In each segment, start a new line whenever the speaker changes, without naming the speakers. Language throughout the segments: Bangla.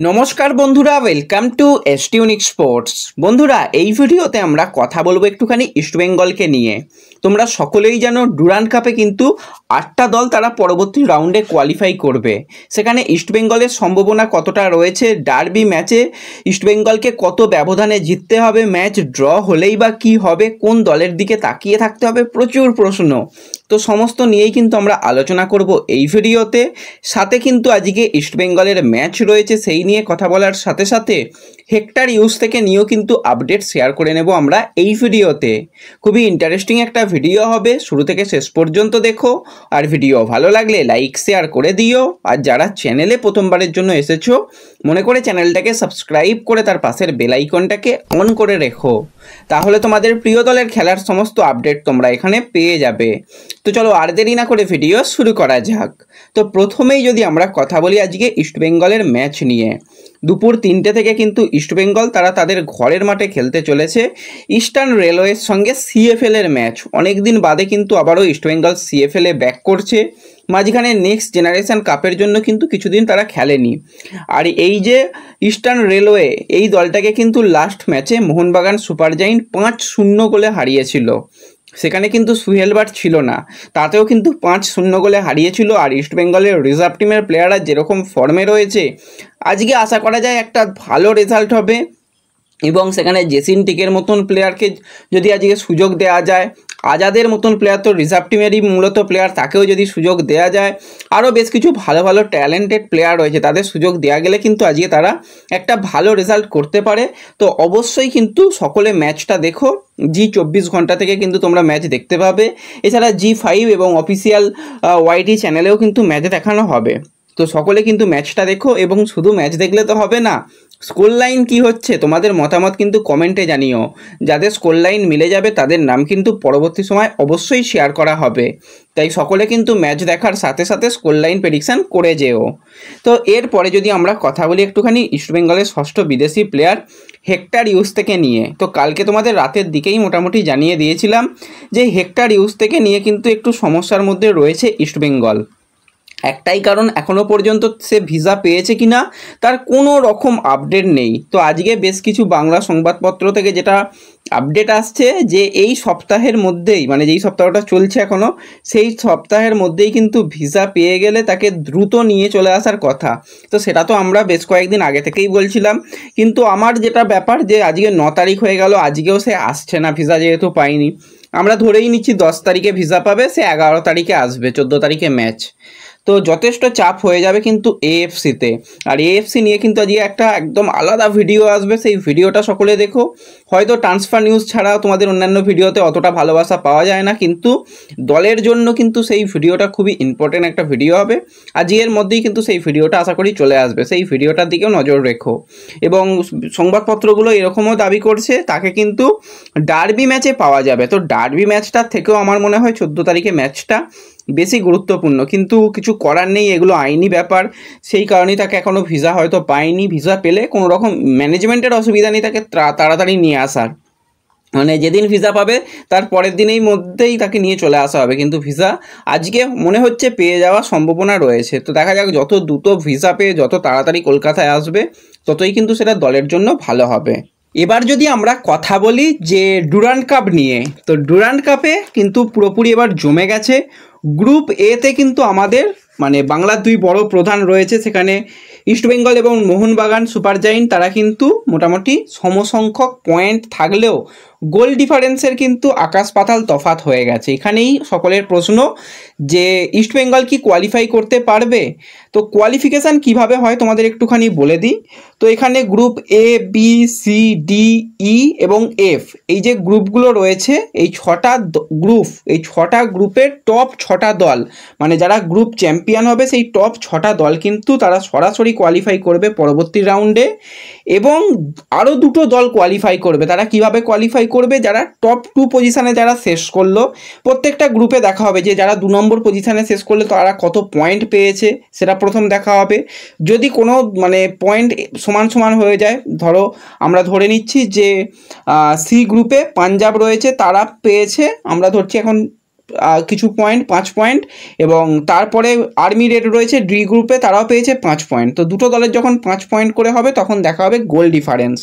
নমস্কার বন্ধুরা, ওয়েলকাম টু এসটিউনিক স্পোর্টস। বন্ধুরা, এই ভিডিওতে আমরা কথা বলবো একটুখানি ইস্টবেঙ্গলকে নিয়ে। তোমরা সকলেই জানো ডুরান্ড কাপে কিন্তু 8টা দল তারা পরবর্তী রাউন্ডে কোয়ালিফাই করবে। সেখানে ইস্টবেঙ্গলের সম্ভাবনা কতটা রয়েছে, ডার্বি ম্যাচে ইস্টবেঙ্গলকে কত ব্যবধানে জিততে হবে, ম্যাচ ড্র হলেই বা কী হবে, কোন দলের দিকে তাকিয়ে থাকতে হবে, প্রচুর প্রশ্ন। তো সমস্ত নিয়েই কিন্তু আমরা আলোচনা করব এই ভিডিওতে। সাথে কিন্তু আজকে ইস্টবেঙ্গলের ম্যাচ রয়েছে, সেই নিয়ে কথা বলার সাথে সাথে হেক্টর ইউজ থেকে নিয়েও কিন্তু আপডেট শেয়ার করে নেব আমরা এই ভিডিওতে। খুবই ইন্টারেস্টিং একটা ভিডিও হবে, শুরু থেকে শেষ পর্যন্ত দেখো। আর ভিডিও ভালো লাগলে লাইক শেয়ার করে দিও। আর যারা চ্যানেলে প্রথমবারের জন্য এসেছো, মনে করে চ্যানেলটাকে সাবস্ক্রাইব করে তার পাশের বেল আইকনটাকে অন করে রেখো, তাহলে তোমাদের প্রিয় দলের খেলার সমস্ত আপডেট তোমরা এখানে পেয়ে যাবে। তো চলো আর দেরি না করে ভিডিও শুরু করা যাক। তো প্রথমেই যদি আমরা কথা বলি আজকে ইস্টবেঙ্গলের ম্যাচ নিয়ে, দুপুর 3টে থেকে কিন্তু ইস্টবেঙ্গল তারা তাদের ঘরের মাঠে খেলতে চলেছে ইস্টার্ন রেলওয়ের সঙ্গে সিএফএল এর ম্যাচ। অনেক দিন বাদে কিন্তু আবারও ইস্টবেঙ্গল সিএফএল এ ব্যাক করছে। মাঝখানে নেক্সট জেনারেশন কাপের জন্য কিন্তু কিছুদিন তারা খেলেনি। আর এই যে ইস্টার্ন রেলওয়ে, এই দলটাকে কিন্তু লাস্ট ম্যাচে মোহনবাগান সুপার জায়েন্ট 5-0 গোলে হারিয়েছিল। সেখানে কিন্তু সুহেল ভাট ছিল না, তাতেও কিন্তু 5-0 গোলে হারিয়েছিল। আর ইস্টবেঙ্গলের রিজার্ভ টিমের প্লেয়াররা যেরকম ফর্মে রয়েছে, আজকে আশা করা যায় একটা ভালো রেজাল্ট হবে। এবং সেখানে জেসিন টিকের মতন প্লেয়ারকে যদি আজকে সুযোগ দেওয়া যায়, আজাদের মতন প্লেয়ার তো রিজার্ভ টিমেরই মূলত প্লেয়ার, তাকেও যদি সুযোগ দেওয়া যায়, আরও বেশ কিছু ভালো ভালো ট্যালেন্টেড প্লেয়ার রয়েছে, তাদের সুযোগ দেওয়া গেলে কিন্তু আজকে তারা একটা ভালো রেজাল্ট করতে পারে। তো অবশ্যই কিন্তু সকলে ম্যাচটা দেখো। জি24 ঘন্টা থেকে কিন্তু তোমরা ম্যাচ দেখতে পাবে। এছাড়া জি5 এবং অফিসিয়াল ওয়াইটি চ্যানেলেও কিন্তু ম্যাচ দেখানো হবে। তো সকলে কিন্তু ম্যাচটা দেখো। এবং শুধু ম্যাচ দেখলে তো হবে না, স্কোর লাইন কী হচ্ছে তোমাদের মতামত কিন্তু কমেন্টে জানিও। যাদের স্কোর লাইন মিলে যাবে তাদের নাম কিন্তু পরবর্তী সময় অবশ্যই শেয়ার করা হবে। তাই সকলে কিন্তু ম্যাচ দেখার সাথে সাথে স্কোর লাইন প্রেডিকশান করে যেও। তো এরপরে যদি আমরা কথা বলি একটুখানি ইস্টবেঙ্গলের ষষ্ঠ বিদেশি প্লেয়ার হেক্টর ইউজ থেকে নিয়ে, তো কালকে তোমাদের রাতের দিকেই মোটামুটি জানিয়ে দিয়েছিলাম যে হেক্টর ইউজ থেকে নিয়ে কিন্তু একটু সমস্যার মধ্যে রয়েছে ইস্টবেঙ্গল। একটাই কারণ, এখনও পর্যন্ত সে ভিসা পেয়েছে কি না তার কোনো রকম আপডেট নেই। তো আজকে বেশ কিছু বাংলা সংবাদপত্র থেকে যেটা আপডেট আসছে যে এই সপ্তাহের মধ্যেই, মানে যেই সপ্তাহটা চলছে এখনও, সেই সপ্তাহের মধ্যেই কিন্তু ভিসা পেয়ে গেলে তাকে দ্রুত নিয়ে চলে আসার কথা। তো সেটা তো আমরা বেশ কয়েকদিন আগে থেকেই বলছিলাম। কিন্তু আমার যেটা ব্যাপার যে আজকে 9 তারিখ হয়ে গেল, আজকেও সে আসছে না, ভিসা যেহেতু পাইনি। আমরা ধরেই নিচ্ছি 10 তারিখে ভিসা পাবে, সে 11 তারিখে আসবে, 14 তারিখে ম্যাচ। তো যথেষ্ট চাপ হয়ে যাবে কিন্তু এএফসিতে। আর এএফসি নিয়ে কিন্তু আজকে একটা একদম আলাদা ভিডিও আসবে, সেই ভিডিওটা সকলে দেখো। হয়তো ট্রান্সফার নিউজ ছাড়াও তোমাদের অন্যান্য ভিডিওতে অতটা ভালোবাসা পাওয়া যায় না, কিন্তু দলের জন্য কিন্তু সেই ভিডিওটা খুবই ইম্পর্টেন্ট একটা ভিডিও হবে। আজকের মধ্যেই কিন্তু সেই ভিডিওটা আশা করি চলে আসবে, সেই ভিডিওটার দিকেও নজর রেখো। এবং সংবাদপত্রগুলো এরকমও দাবি করছে তাকে কিন্তু ডার্বি ম্যাচে পাওয়া যাবে। তো ডার্বি ম্যাচটার থেকেও আমার মনে হয় 14 তারিখে ম্যাচটা বেশি গুরুত্বপূর্ণ, কিন্তু কিছু করার নেই, এগুলো আইনি ব্যাপার। সেই কারণেই তাকে এখনও ভিসা হয়তো পায়নি। ভিসা পেলে কোনো রকম ম্যানেজমেন্টের অসুবিধা নেই তাকে তাড়াতাড়ি নিয়ে আসার, মানে যেদিন ভিসা পাবে তার পরের দিনেই মধ্যেই তাকে নিয়ে চলে আসা হবে। কিন্তু ভিসা আজকে মনে হচ্ছে পেয়ে যাওয়ার সম্ভাবনা রয়েছে। তো দেখা যাক, যত দ্রুত ভিসা পেয়ে যত তাড়াতাড়ি কলকাতায় আসবে ততই কিন্তু সেটা দলের জন্য ভালো হবে। এবার যদি আমরা কথা বলি যে ডুরান্ড কাপ নিয়ে, তো ডুরান্ড কাপে কিন্তু পুরোপুরি এবার জমে গেছে। গ্রুপ এতে কিন্তু আমাদের মানে বাংলার দুই বড় প্রধান রয়েছে, সেখানে ইস্টবেঙ্গল এবং মোহনবাগান সুপার জায়েন্ট তারা কিন্তু মোটামুটি সমসংখ্যক পয়েন্ট থাকলেও গোল ডিফারেন্সের কিন্তু আকাশ পাতাল তফাৎ হয়ে গেছে। এখানেই সকলের প্রশ্ন যে ইস্টবেঙ্গল কি কোয়ালিফাই করতে পারবে। তো কোয়ালিফিকেশান কিভাবে হয় তোমাদের একটুখানি বলে দিই। তো এখানে group A, B, C, D, E এবং এফ, এই যে গ্রুপগুলো রয়েছে, এই 6টা গ্রুপ, এই 6টা গ্রুপের টপ 6টা দল, মানে যারা গ্রুপ চ্যাম্পিয়ন হবে সেই টপ 6টা দল কিন্তু তারা সরাসরি কোয়ালিফাই করবে পরবর্তী রাউন্ডে। এবং আরও দুটো দল কোয়ালিফাই করবে। তারা কিভাবে কোয়ালিফাই করবে, যারা টপ 2 পজিশানে যারা শেষ করলো, প্রত্যেকটা গ্রুপে দেখা হবে যে যারা 2 নম্বর পজিশানে শেষ করলে তারা কত পয়েন্ট পেয়েছে সেটা প্রথম দেখা হবে। যদি কোনো মানে পয়েন্ট সমান সমান হয়ে যায়, ধরো আমরা ধরে নিচ্ছি যে সি গ্রুপে পাঞ্জাব রয়েছে, তারা পেয়েছে, আমরা ধরছি এখন কিছু পয়েন্ট, 5 পয়েন্ট, এবং তারপরে আর্মি রেড রয়েছে ডি গ্রুপে, তারাও পেয়েছে 5 পয়েন্ট। তো দুটো দলের যখন 5 পয়েন্ট করে হবে তখন দেখা হবে গোল ডিফারেন্স।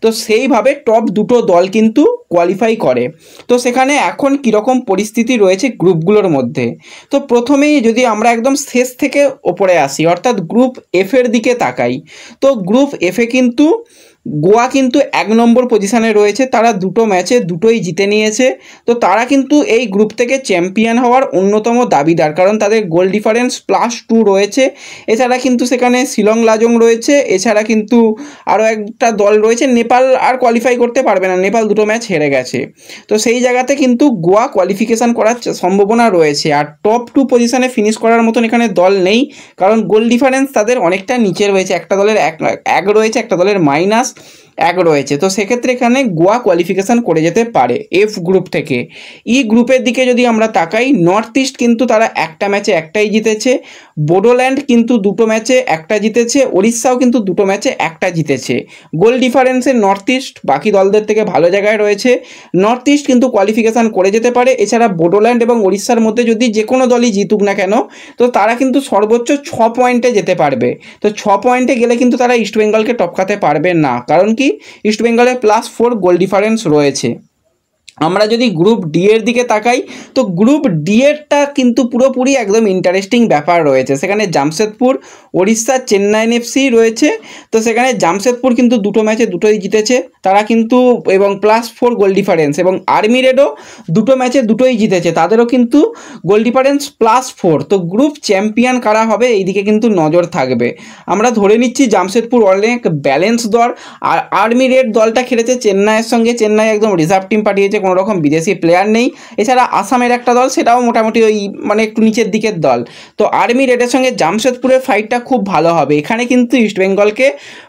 তো সেইভাবে টপ দুটো দল কিন্তু কোয়ালিফাই করে। তো সেখানে এখন কীরকম পরিস্থিতি রয়েছে গ্রুপগুলোর মধ্যে, তো প্রথমেই যদি আমরা একদম শেষ থেকে ওপরে আসি, অর্থাৎ গ্রুপ এফের দিকে তাকাই, তো গ্রুপ এফে কিন্তু গোয়া কিন্তু 1 নম্বর পজিশানে রয়েছে, তারা দুটো ম্যাচে দুটোই জিতে নিয়েছে। তো তারা কিন্তু এই গ্রুপ থেকে চ্যাম্পিয়ন হওয়ার অন্যতম দাবিদার, কারণ তাদের গোল ডিফারেন্স +2 রয়েছে। এছাড়া কিন্তু সেখানে শিলং লাজং রয়েছে, এছাড়া কিন্তু আরও একটা দল রয়েছে, নেপাল আর কোয়ালিফাই করতে পারবে না, নেপাল দুটো ম্যাচ হেরে গেছে। তো সেই জায়গাতে কিন্তু গোয়া কোয়ালিফিকেশান করার সম্ভাবনা রয়েছে। আর টপ 2 পজিশানে ফিনিশ করার মতন এখানে দল নেই, কারণ গোল ডিফারেন্স তাদের অনেকটা নিচে রয়েছে, একটা দলের এক রয়েছে, একটা দলের -1 রয়েছে। তো সেক্ষেত্রে এখানে গোয়া কোয়ালিফিকেশান করে যেতে পারে এফ গ্রুপ থেকে। ই গ্রুপের দিকে যদি আমরা তাকাই, নর্থ ইস্ট কিন্তু তারা একটা ম্যাচে একটাই জিতেছে, বোডোল্যান্ড কিন্তু দুটো ম্যাচে একটা জিতেছে, ওড়িশাও কিন্তু দুটো ম্যাচে একটা জিতেছে। গোল ডিফারেন্সে নর্থ ইস্ট বাকি দলদের থেকে ভালো জায়গায় রয়েছে, নর্থ ইস্ট কিন্তু কোয়ালিফিকেশান করে যেতে পারে। এছাড়া বোডোল্যান্ড এবং ওড়িশার মধ্যে যদি যে কোনো দলই জিতুক না কেন, তো তারা কিন্তু সর্বোচ্চ 6 পয়েন্টে যেতে পারবে। তো 6 পয়েন্টে গেলে কিন্তু তারা ইস্টবেঙ্গলকে টপকাতে পারবে না, কারণ কি ইস্টবেঙ্গলের +4 গোল ডিফারেন্স রয়েছে। আমরা যদি গ্রুপ ডি এর দিকে তাকাই, তো গ্রুপ ডি এরটা কিন্তু পুরোপুরি একদম ইন্টারেস্টিং ব্যাপার রয়েছে। সেখানে জামশেদপুর, ওড়িশা, চেন্নাইন এফসি রয়েছে। তো সেখানে জামশেদপুর কিন্তু দুটো ম্যাচে দুটোই জিতেছে, তারা কিন্তু, এবং +4 গোল ডিফারেন্স, এবং আর্মি রেডও দুটো ম্যাচে দুটোই জিতেছে, তাদেরও কিন্তু গোল ডিফারেন্স +4। তো গ্রুপ চ্যাম্পিয়ন কারা হবে এই দিকে কিন্তু নজর থাকবে। আমরা ধরে নিচ্ছি জামশেদপুর অনেক ব্যালেন্স দল, আর আর্মি রেড দলটা খেলেছে চেন্নাইয়ের সঙ্গে, চেন্নাই একদম রিজার্ভ টিম পাঠিয়েছে, কোনো রকম বিদেশি প্লেয়ার নেই। এছাড়া আসামের একটা দল, সেটাও মোটামুটি ওই মানে একটু নিচের দিকের দল। তো আর্মি রেডের সঙ্গে জামশেদপুরের ফাইটটা খুব ভালো হবে। এখানে কিন্তু ইস্টবেঙ্গলকে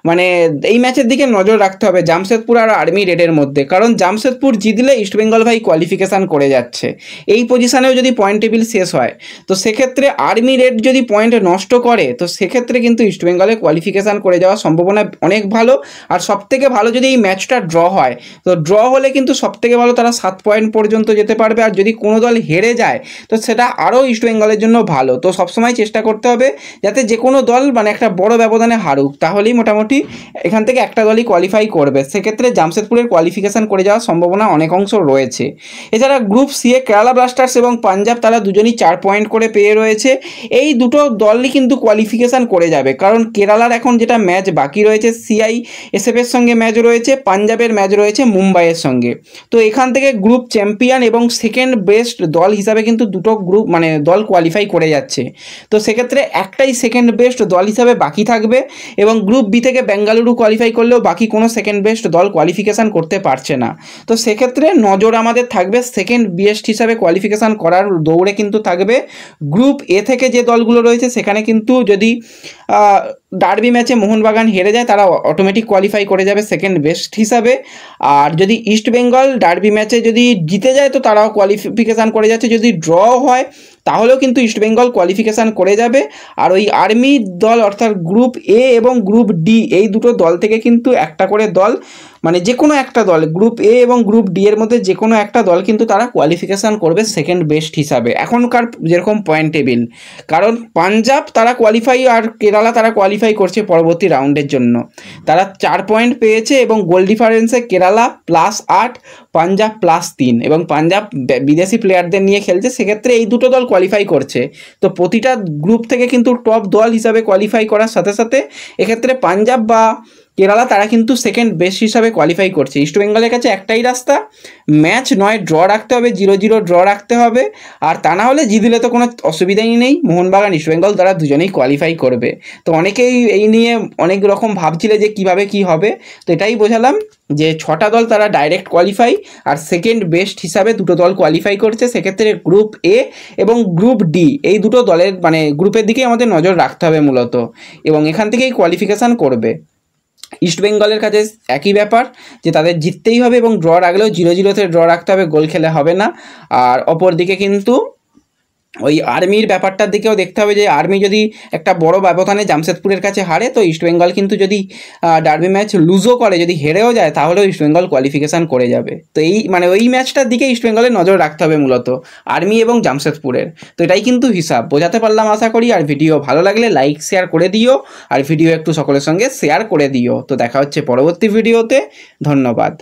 মানে এই ম্যাচের দিকে নজর রাখতে হবে জামশেদপুর আর আর্মি রেডের মধ্যে, কারণ জামশেদপুর জিতলে ইস্টবেঙ্গল ভাই কোয়ালিফিকেশান করে যাচ্ছে। এই পজিশানেও যদি পয়েন্ট টেবিল শেষ হয়, তো সেক্ষেত্রে আর্মি রেড যদি পয়েন্ট নষ্ট করে, তো সেক্ষেত্রে কিন্তু ইস্টবেঙ্গলে কোয়ালিফিকেশান করে যাওয়ার সম্ভাবনা অনেক ভালো। আর সবথেকে ভালো যদি এই ম্যাচটা ড্র হয়, তো ড্র হলে কিন্তু সবথেকে ভালো, তারা 7 পয়েন্ট পর্যন্ত যেতে পারবে। আর যদি কোনো দল হেরে যায়, তো সেটা আরও ইস্টবেঙ্গলের জন্য ভালো। তো সবসময় চেষ্টা করতে হবে যাতে যে কোনো দল মানে একটা বড় ব্যবধানে হারুক, তাহলেই মোটামুটি এখান থেকে একটা দলই কোয়ালিফাই করবে। সেক্ষেত্রে জামশেদপুরের কোয়ালিফিকেশান করে যাওয়ার সম্ভাবনা অনেক অংশ রয়েছে। এছাড়া গ্রুপ সি এ কেরালা ব্লাস্টার্স এবং পাঞ্জাব, তারা দুজনই 4 পয়েন্ট করে পেয়ে রয়েছে। এই দুটো দলই কিন্তু কোয়ালিফিকেশান করে যাবে, কারণ কেরালার এখন যেটা ম্যাচ বাকি রয়েছে CISF এর সঙ্গে ম্যাচ রয়েছে, পাঞ্জাবের ম্যাচ রয়েছে মুম্বাইয়ের সঙ্গে। তো এখান থেকে গ্রুপ চ্যাম্পিয়ন এবং সেকেন্ড বেস্ট দল হিসাবে কিন্তু দুটো গ্রুপ মানে দল কোয়ালিফাই করে যাচ্ছে। তো সেক্ষেত্রে একটাই সেকেন্ড বেস্ট দল হিসাবে বাকি থাকবে, এবং গ্রুপ বি থেকে বেঙ্গালুরু কোয়ালিফাই করলেও বাকি কোনো সেকেন্ড বেস্ট দল কোয়ালিফিকেশান করতে পারছে না। তো সেক্ষেত্রে নজর আমাদের থাকবে সেকেন্ড বেস্ট হিসাবে কোয়ালিফিকেশান করার দৌড়ে কিন্তু থাকবে গ্রুপ এ থেকে যে দলগুলো রয়েছে। সেখানে কিন্তু যদি ডার্বি ম্যাচে মোহনবাগান হেরে যায়, তারা অটোমেটিক কোয়ালিফাই করে যাবে সেকেন্ড বেস্ট হিসাবে। আর যদি ইস্টবেঙ্গল ডার্বি ম্যাচে যদি জিতে যায়, তো তারাও কোয়ালিফিকেশান করে যাচ্ছে। যদি ড্র হয়, তাহলেও কিন্তু ইস্টবেঙ্গল কোয়ালিফিকেশান করে যাবে। আর ওই আর্মি দল, অর্থাৎ গ্রুপ এ এবং গ্রুপ ডি, এই দুটো দল থেকে কিন্তু একটা করে দল, মানে যে কোনো একটা দল, গ্রুপ এ এবং গ্রুপ ডি এর মধ্যে যে কোনো একটা দল কিন্তু তারা কোয়ালিফিকেশান করবে সেকেন্ড বেস্ট হিসাবে এখনকার যেরকম পয়েন্ট টেবিল। কারণ পাঞ্জাব তারা কোয়ালিফাই, আর কেরালা তারা কোয়ালিফাই করছে পরবর্তী রাউন্ডের জন্য। তারা 4 পয়েন্ট পেয়েছে, এবং গোল ডিফারেন্সে কেরালা +8, পাঞ্জাব +3, এবং পাঞ্জাব বিদেশি প্লেয়ারদের নিয়ে খেলছে। সেক্ষেত্রে এই দুটো দল কোয়ালিফাই করছে। তো প্রতিটা গ্রুপ থেকে কিন্তু টপ দল হিসাবে কোয়ালিফাই করার সাথে সাথে এক্ষেত্রে পাঞ্জাব বা কেরালা তারা কিন্তু সেকেন্ড বেস্ট হিসাবে কোয়ালিফাই করছে। ইস্টবেঙ্গলের কাছে একটাই রাস্তা, ম্যাচ নয় ড্র রাখতে হবে, 0-0 ড্র রাখতে হবে। আর তা না হলে জিতলে তো কোনো অসুবিধাই নেই, মোহনবাগান ইস্টবেঙ্গল তারা দুজনেই কোয়ালিফাই করবে। তো অনেকেই এই নিয়ে অনেক রকম ভাবছিলে যে কিভাবে কি হবে। তো এটাই বোঝালাম যে 6টা দল তারা ডাইরেক্ট কোয়ালিফাই, আর সেকেন্ড বেস্ট হিসাবে দুটো দল কোয়ালিফাই করছে। সেক্ষেত্রে গ্রুপ এ এবং গ্রুপ ডি, এই দুটো দলের মানে গ্রুপের দিকেই আমাদের নজর রাখতে হবে মূলত, এবং এখান থেকেই কোয়ালিফিকেশান করবে। ইস্টবেঙ্গলের কাছে একই ব্যাপার, যে তাদের জিততেই হবে, এবং ড্র রাখলেও 0-0তে ড্র রাখতে হবে, গোল খেলে হবে না। আর অপর দিকে কিন্তু ওই আর্মির ব্যাপারটার দিকেও দেখতে হবে যে আর্মি যদি একটা বড় ব্যবধানে জামশেদপুরের কাছে হারে, তো ইস্টবেঙ্গল কিন্তু যদি ডার্বি ম্যাচ লুজও করে, যদি হেরেও যায়, তাহলেও ইস্টবেঙ্গল কোয়ালিফিকেশান করে যাবে। তো এই মানে ওই ম্যাচটার দিকে ইস্টবেঙ্গলের নজর রাখতে হবে মূলত, আর্মি এবং জামশেদপুরের। তো এটাই কিন্তু হিসাব, বোঝাতে পারলাম আশা করি। আর ভিডিও ভালো লাগলে লাইক শেয়ার করে দিও, আর ভিডিও একটু সকলের সঙ্গে শেয়ার করে দিও। তো দেখা হচ্ছে পরবর্তী ভিডিওতে, ধন্যবাদ।